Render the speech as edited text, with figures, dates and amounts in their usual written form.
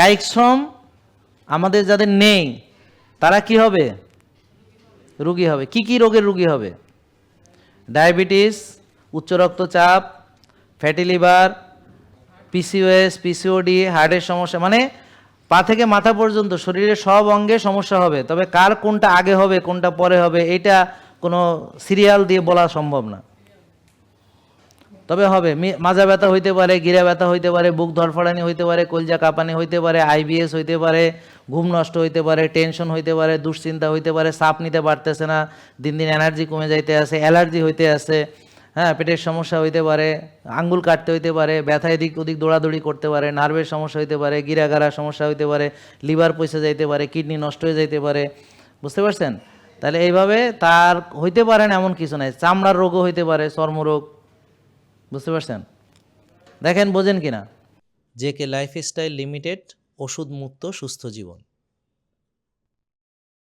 কায়িক শ্রম আমাদের যাদের নেই তারা কি হবে? রোগী হবে। কি কি রোগের রোগী হবে? ডায়াবেটিস, উচ্চ রক্তচাপ, ফ্যাটি লিভার, পিসিওএস, পিসিওডি, হার্টের সমস্যা, মানে পা থেকে মাথা পর্যন্ত শরীরের সব অঙ্গে সমস্যা হবে। তবে কার কোনটা আগে হবে কোনটা পরে হবে এটা কোনো সিরিয়াল দিয়ে বলা সম্ভব না, তবে হবে। মাজা ব্যথা হইতে পারে, গিরা ব্যথা হইতে পারে, বুক ধরফড়ানি হইতে পারে, কলজা কাঁপানি হইতে পারে, আইবিএস হইতে পারে, ঘুম নষ্ট হইতে পারে, টেনশন হইতে পারে, দুশ্চিন্তা হইতে পারে, চাপ নিতে পারতেছে না, দিন দিন এনার্জি কমে যাইতে আছে, অ্যালার্জি হইতে আছে, হ্যাঁ, পেটের সমস্যা হইতে পারে, আঙ্গুল কাটতে হইতে পারে, ব্যথা এদিক ওদিক দৌড়াদৌড়ি করতে পারে, নার্ভের সমস্যা হইতে পারে, গিরাগারার সমস্যা হইতে পারে, লিভার পয়সা যাইতে পারে, কিডনি নষ্ট হয়ে যাইতে পারে। বুঝতে পারছেন? তাহলে এইভাবে তার হইতে পারে না এমন কিছু নাই। চামড়ার রোগও হইতে পারে, চর্মরোগ। বুঝতে পারছেন? দেখেন বোঝেন কিনা। জেকে লাইফস্টাইল লিমিটেড, ওষুধ মুক্ত সুস্থ জীবন।